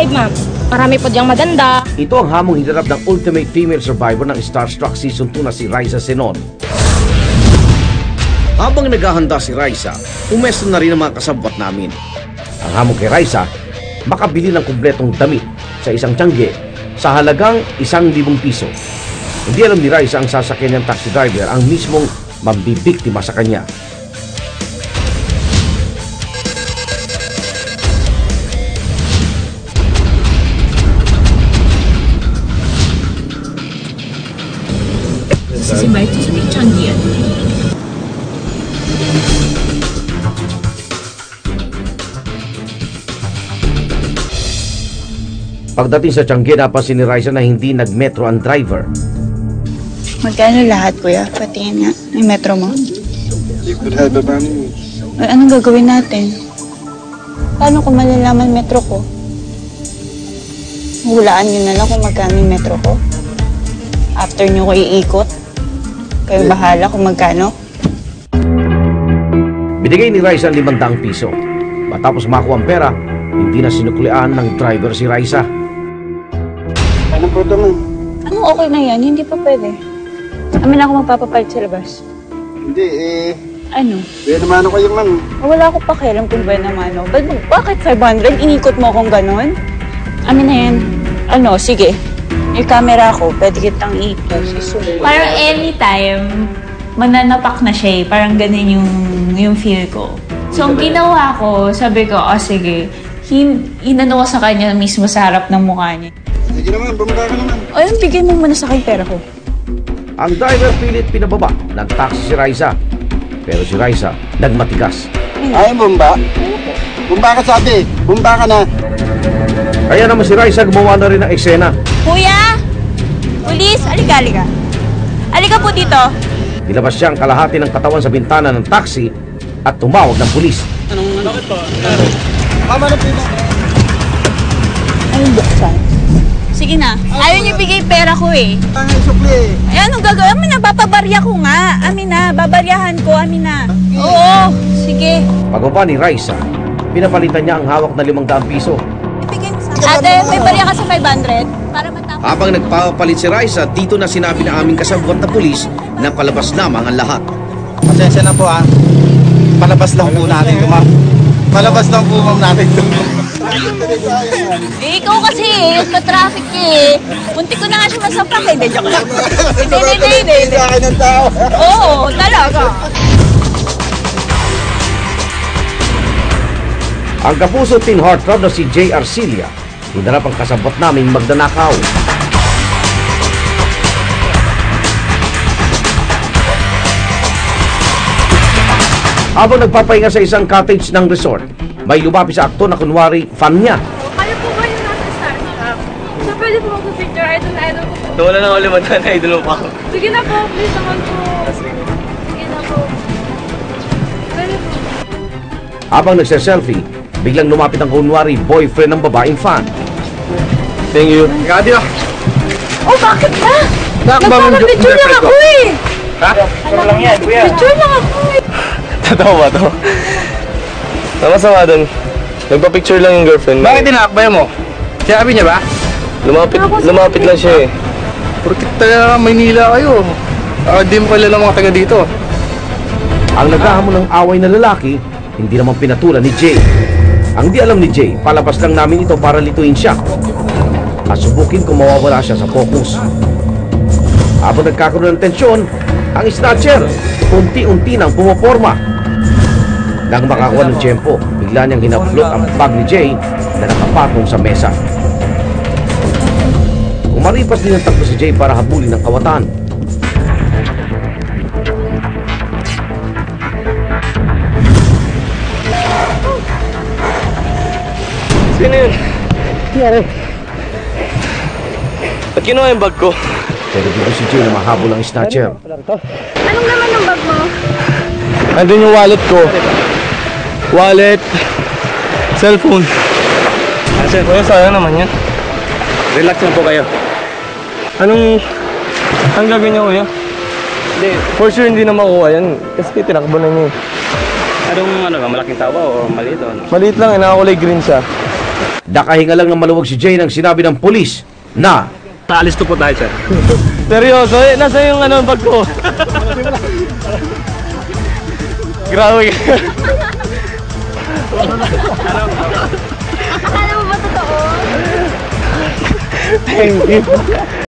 drive, ma'am. Marami po diyang maganda. Ito ang hamong hinarap ng ultimate female survivor ng Starstruck Season 2 na si Raisa Senon. Habang naghahanda si Raisa, umesto na rin ang mga kasabwat namin. Ang hamon kay Raisa, makabili ng kumpletong damit sa isang tiyangge sa halagang 1,000 piso. Hindi alam ni Raisa ang sasakyan ng taxi driver ang mismong mambibiktima sa kanya. Si Mike sa may tiyanggian. Pagdating sa tiyangge, napansin ni Raisa na hindi nag-metro ang driver. Magkano lahat, kuya? Patingin nga. Yung metro mo. Driver ba mo? Ay, anong gagawin natin? Paano kung malalaman metro ko? Hulaan nyo na lang kung magkano yung metro ko. After nyo ko iikot, kayo bahala kung magkano. Binigay ni Raisa ang 500 piso. Matapos makuha ang pera, hindi na sinuklian ng driver si Raisa. Ano po ito, ma'am? Anong okay na yan? Hindi pa pwede. Amin ako magpapapalit sa labas. Hindi, Ano? Buwan naman ako kayo, ma'am. Wala ko pakialam kung buwan naman. Bakit 500? Inikot mo akong ganon? Amin na yan. Ano, sige. Yung camera ko, pwede kitang i-post. Parang anytime, mananapak na siya eh. Parang ganun yung feel ko. So, ang ginawa ko, sabi ko, sige, inano ko sa kanya mismo sa harap ng mukha niya. Sige naman, bumaba ka naman. Ayun, bigay mo muna sa akin pera ko. Ang driver pilit pinababa ng taxi si Raisa. Pero si Raisa nagmatigas. Ayaw bumba? Bumba ka sabi, bumba ka na. Kaya naman si Raisa gumawa na rin ng eksena. Kuya! Pulis! Alika, alika. Alika po dito. Nilabas siya ang kalahati ng katawan sa bintana ng taxi at tumawag ng pulis. Bakit po? Mama na pila. Anong buksan? Sige na. Ayaw niyo bigay pera ko eh. Ay, sukli. Ay, anong gagawin? Amin na, papabarya ko nga. Amin na, babaryahan ko. Amin na. Oo, sige. Pagbaba ni Raisa, pinapalitan niya ang hawak na 500 piso. Ate, may barya ka sa 500? Para matapos. Habang nagpapalit si Raisa, dito na sinabi na aming kasabwat na pulis na palabas lamang ang lahat. Pasensya na po, palabas lang po natin ito, ma'am. Palabas lang po, ma'am, natin ito. Ikaw kasi yung ka-traffic eh. Muntik ko na nga siya masapak eh. Hindi, joke lang. Hindi. Sa akin ng tao. Oo, talaga. Ang kapuso teen heartthrob na si J. Arcilia, hinarap ang kasabwat naming magdanakaw. Habang nagpapahinga sa isang cottage ng resort, may lumapit sa aktor na kunwari fan niya. Kayo po ba yung nasa Starstruck? So, pwede po mag-picture. Idol ko po. Wala nang uliman na idol mo pa ako. Sige na po, please naman po. Sige na po. Pwede po. Habang nagse-selfie, biglang lumapit ang kunwari boyfriend ng babaeng fan. Thank you. Kadi na. Oh, bakit ba? Nagpapapicture lang ako eh. Ha? Picture lang yan, kuya. Picture lang ako eh. Totoo ba to? Sama-sama dun. Nagpa-picture lang yung girlfriend mo. Bakit dinakbay mo? Sinabi niya ba? Lumapit lang siya eh. Porque taga Maynila kayo. Di mo kilala mga taga dito. Ang naghahamon ng away na lalaki, hindi naman pinatulan ni Jay. Ang di alam ni Jay, palabas lang namin ito para lituin siya at subukin kung mawawala siya sa focus. Habang nagkakaroon ng tensyon, ang snatcher unti-unti nang pumaporma. Nang makakuha ng tiyempo, bigla niyang hinaplot ang bag ni Jay na nakapatong sa mesa. Umaripas din ang takbo si Jay para habulin ang kawatan. Sino yun? Yari. Ba't kinuha yung bag ko? Pero dito si Jay na mahabol ang snatcher. Anong naman ang bag mo? Andun yung wallet ko. Wallet. Cellphone. Kuya, sayang naman yan. Relax lang po kayo. Anong gagawin niya, kuya? Hindi. For sure hindi na makuha yan. Kasi tinakbo na niya eh. Anong malaking tao ba o maliit o ano? Maliit lang, nakakulay green siya. Nakahinga lang ng maluwag si Jay nang sinabi ng pulis na Taalis ko po tayo, sir. Seryoso? Nasa yung bag ko? Grabe. Akala mo ba totoo? Thank you.